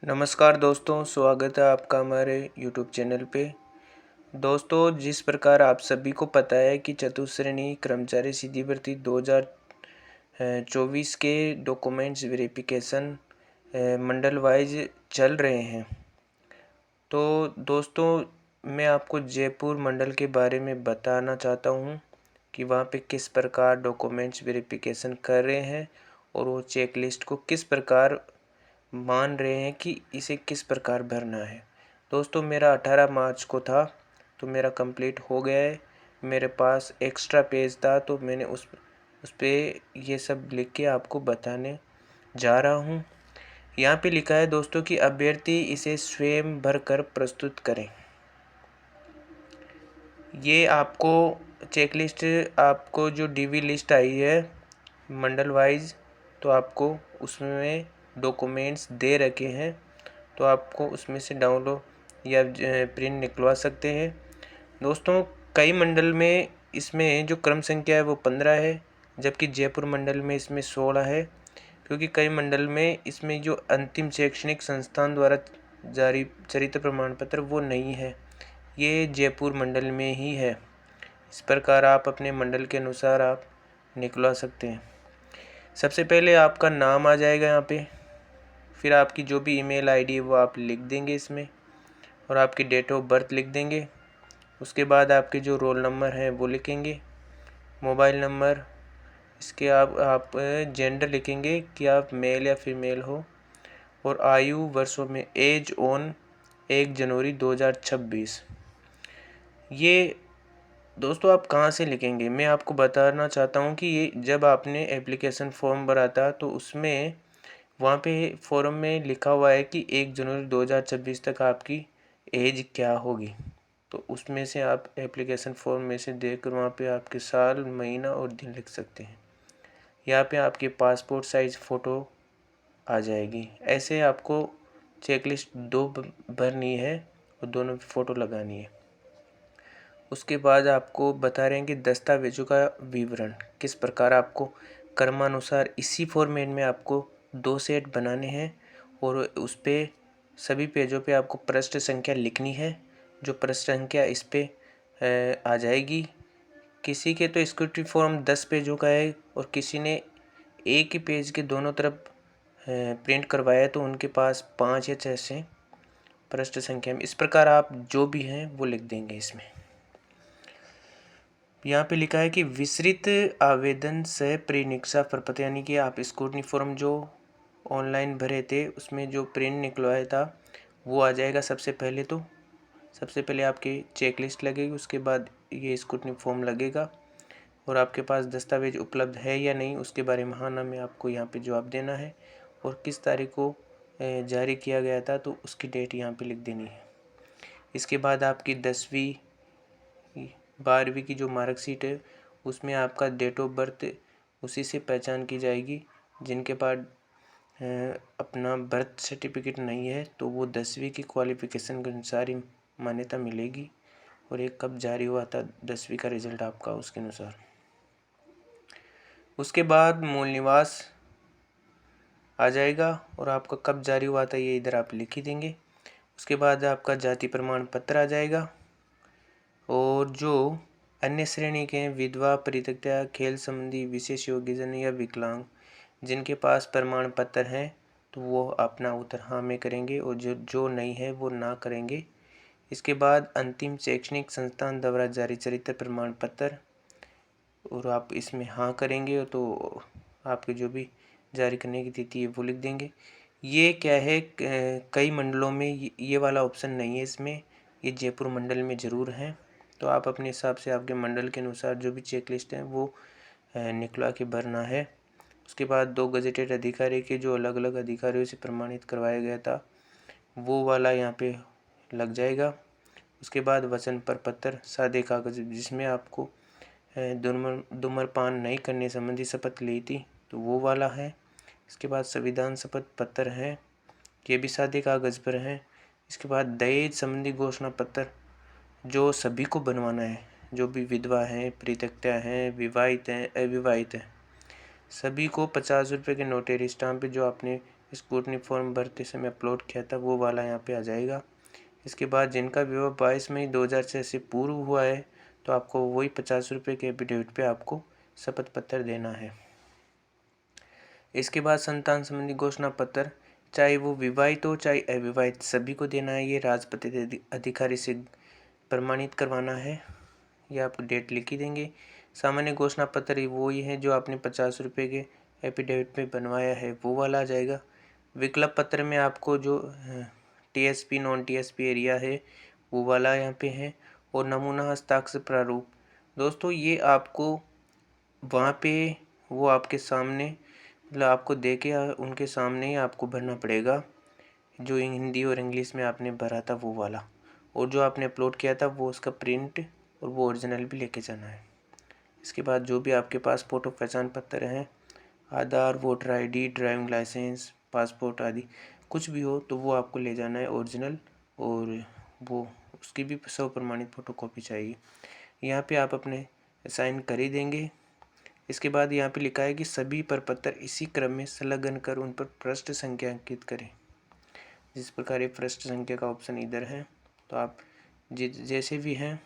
नमस्कार दोस्तों, स्वागत है आपका हमारे यूट्यूब चैनल पे। दोस्तों, जिस प्रकार आप सभी को पता है कि चतुश्रेणी कर्मचारी सीधी भर्ती 2024 के डॉक्यूमेंट्स वेरिफिकेशन मंडल वाइज चल रहे हैं। तो दोस्तों, मैं आपको जयपुर मंडल के बारे में बताना चाहता हूँ कि वहाँ पे किस प्रकार डॉक्यूमेंट्स वेरिफिकेशन कर रहे हैं और वो चेक लिस्ट को किस प्रकार मान रहे हैं कि इसे किस प्रकार भरना है। दोस्तों, मेरा 18 मार्च को था तो मेरा कंप्लीट हो गया है। मेरे पास एक्स्ट्रा पेज था तो मैंने उस पे ये सब लिख के आपको बताने जा रहा हूँ। यहाँ पे लिखा है दोस्तों कि अभ्यर्थी इसे स्वयं भर कर प्रस्तुत करें। ये आपको चेक लिस्ट, आपको जो डीवी लिस्ट आई है मंडल वाइज, तो आपको उसमें डॉक्यूमेंट्स दे रखे हैं, तो आपको उसमें से डाउनलोड या प्रिंट निकलवा सकते हैं। दोस्तों, कई मंडल में इसमें जो क्रम संख्या है वो 15 है, जबकि जयपुर मंडल में इसमें 16 है, क्योंकि कई मंडल में इसमें जो अंतिम शैक्षणिक संस्थान द्वारा जारी चरित्र प्रमाण पत्र वो नहीं है, ये जयपुर मंडल में ही है। इस प्रकार आप अपने मंडल के अनुसार आप निकलवा सकते हैं। सबसे पहले आपका नाम आ जाएगा यहाँ पे, फिर आपकी जो भी ईमेल आईडी है वो आप लिख देंगे इसमें, और आपकी डेट ऑफ बर्थ लिख देंगे। उसके बाद आपके जो रोल नंबर है वो लिखेंगे, मोबाइल नंबर, इसके आप जेंडर लिखेंगे कि आप मेल या फीमेल हो, और आयु वर्षों में एज ऑन 1 जनवरी 2026। ये दोस्तों आप कहाँ से लिखेंगे, मैं आपको बताना चाहता हूँ कि ये जब आपने एप्लीकेशन फॉर्म भरा था तो उसमें वहाँ पे फॉर्म में लिखा हुआ है कि 1 जनवरी 2026 तक आपकी एज क्या होगी। तो उसमें से आप एप्लीकेशन फॉर्म में से देखकर वहाँ पे आपके साल, महीना और दिन लिख सकते हैं। यहाँ पे आपके पासपोर्ट साइज़ फ़ोटो आ जाएगी। ऐसे आपको चेकलिस्ट 2 भरनी है और दोनों फ़ोटो लगानी है। उसके बाद आपको बता रहे हैं कि दस्तावेजों का विवरण किस प्रकार आपको क्रमानुसार इसी फॉर्मेट में आपको 2 सेट बनाने हैं, और उस पर सभी पेजों पे आपको पृष्ठ संख्या लिखनी है। जो पृष्ठ संख्या इस पे आ जाएगी। किसी के तो स्क्रूटनी फॉर्म 10 पेजों का है और किसी ने एक ही पेज के दोनों तरफ प्रिंट करवाया तो उनके पास 5 या 6 से पृष्ठ संख्या में। इस प्रकार आप जो भी हैं वो लिख देंगे इसमें। यहाँ पे लिखा है कि विस्तृत आवेदन सह प्रीनिक्षा प्रपत्र, यानी कि आप स्क्रूटनी फॉर्म जो ऑनलाइन भरे थे उसमें जो प्रिंट निकलवाया था वो आ जाएगा। सबसे पहले आपकी चेक लिस्ट लगेगी, उसके बाद ये स्क्रूटनी फॉर्म लगेगा, और आपके पास दस्तावेज उपलब्ध है या नहीं उसके बारे में हाँ ना में आपको यहाँ पे जवाब देना है, और किस तारीख को जारी किया गया था तो उसकी डेट यहाँ पे लिख देनी है। इसके बाद आपकी 10वीं 12वीं की जो मार्कशीट है उसमें आपका डेट ऑफ बर्थ उसी से पहचान की जाएगी। जिनके पास अपना बर्थ सर्टिफिकेट नहीं है तो वो 10वीं की क्वालिफ़िकेशन के अनुसार ही मान्यता मिलेगी, और एक कब जारी हुआ था 10वीं का रिजल्ट आपका उसके अनुसार। उसके बाद मूल निवास आ जाएगा, और आपका कब जारी हुआ था ये इधर आप लिख ही देंगे। उसके बाद आपका जाति प्रमाण पत्र आ जाएगा, और जो अन्य श्रेणी के विधवा, परित्यक्ता, खेल संबंधी विशेष योग्यजन या विकलांग जिनके पास प्रमाण पत्र हैं तो वो अपना उत्तर हाँ में करेंगे, और जो नहीं है वो ना करेंगे। इसके बाद अंतिम शैक्षणिक संस्थान द्वारा जारी चरित्र प्रमाण पत्र, और आप इसमें हाँ करेंगे तो आपके जो भी जारी करने की तिथि है वो लिख देंगे। ये क्या है, कई मंडलों में ये वाला ऑप्शन नहीं है इसमें, ये जयपुर मंडल में ज़रूर है। तो आप अपने हिसाब से आपके मंडल के अनुसार जो भी चेक लिस्ट है वो निकलवा के भरना है। उसके बाद 2 गजेटेड अधिकारी के जो अलग अलग अधिकारियों से प्रमाणित करवाया गया था वो वाला यहाँ पे लग जाएगा। उसके बाद वचन प्रपत्र, सादे कागज जिसमें आपको धूम्रपान नहीं करने संबंधी शपथ ली थी तो वो वाला है। इसके बाद संविधान शपथ पत्र है, ये भी सादे कागज़ पर है। इसके बाद दहेज संबंधी घोषणा पत्र जो सभी को बनवाना है, जो भी विधवा हैं, परित्यक्ता हैं, विवाहित हैं, अविवाहित हैं, सभी को 50 रुपये के नोटरी स्टाम्प पे जो आपने स्कूटनी फॉर्म भरते समय अपलोड किया था वो वाला यहाँ पे आ जाएगा। इसके बाद जिनका विवाह 22 मई 2006 से पूर्व हुआ है तो आपको वही 50 रुपये के एफिडेविट पे आपको शपथ पत्र देना है। इसके बाद संतान संबंधी घोषणा पत्र, चाहे वो विवाहित हो चाहे अविवाहित, सभी को देना है। ये राजपत्रित अधिकारी से प्रमाणित करवाना है। ये आपको डेट लिखी देंगे। सामान्य घोषणा पत्र वो ही है जो आपने 50 रुपये के एफिडेविट में बनवाया है वो वाला आ जाएगा। विकल्प पत्र में आपको जो टीएसपी नॉन टीएसपी एरिया है वो वाला यहाँ पे है। और नमूना हस्ताक्षर प्रारूप, दोस्तों ये आपको वहाँ पे वो आपके सामने मतलब आपको दे के उनके सामने ही आपको भरना पड़ेगा। जो हिंदी और इंग्लिश में आपने भरा था वो वाला, और जो आपने अपलोड किया था वो उसका प्रिंट और वो ओरिजिनल भी लेके जाना है। इसके बाद जो भी आपके पास फोटो पहचान पत्र हैं, Aadhaar, voter ID, driving licence, passport आदि कुछ भी हो तो वो आपको ले जाना है ओरिजिनल, और वो उसकी भी स्व प्रमाणित फ़ोटोकॉपी चाहिए। यहाँ पे आप अपने साइन कर ही देंगे। इसके बाद यहाँ पे लिखा है कि सभी प्रपत्र इसी क्रम में संलग्न कर उन पर पृष्ठ संख्या अंकित करें। जिस प्रकार ये पृष्ठ संख्या का ऑप्शन इधर है तो आप जैसे भी हैं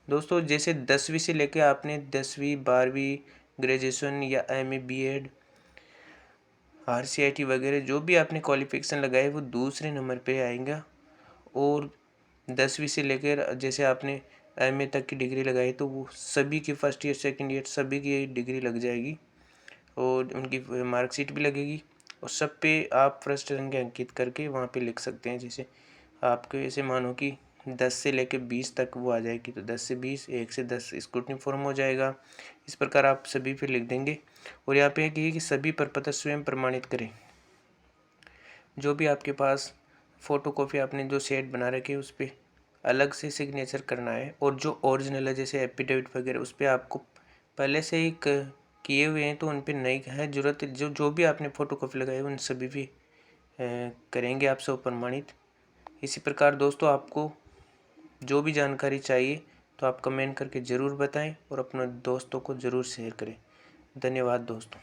दोस्तों, जैसे 10वीं से लेके आपने 10वीं 12वीं ग्रेजुएशन या एमए बीएड आरसीआईटी वगैरह जो भी आपने क्वालिफिकेशन लगाए वो दूसरे नंबर पे आएगा। और 10वीं से लेकर जैसे आपने एमए तक की डिग्री लगाई तो वो सभी की फर्स्ट ईयर सेकंड ईयर सभी की डिग्री लग जाएगी और उनकी मार्कशीट भी लगेगी। और सब पे आप फर्स्ट रैंक अंकित करके वहाँ पे लिख सकते हैं। जैसे आपको ऐसे मानो कि 10 से लेकर 20 तक वो आ जाएगी तो 10 से 20, 1 से 10 स्क्रूटनी फॉर्म हो जाएगा। इस प्रकार आप सभी पे लिख देंगे। और यहाँ पे है कि सभी प्रपत्र स्वयं प्रमाणित करें। जो भी आपके पास फ़ोटोकॉपी आपने जो सेट बना रखे उस पर अलग से सिग्नेचर करना है। और जो ओरिजिनल है जैसे एफिडेविट वगैरह उस पर आपको पहले से ही किए हुए हैं तो उन पर नहीं है ज़रूरत। जो भी आपने फ़ोटोकॉपी लगाई उन सभी भी करेंगे आप सब प्रमाणित। इसी प्रकार दोस्तों आपको जो भी जानकारी चाहिए तो आप कमेंट करके ज़रूर बताएं और अपने दोस्तों को ज़रूर शेयर करें। धन्यवाद दोस्तों।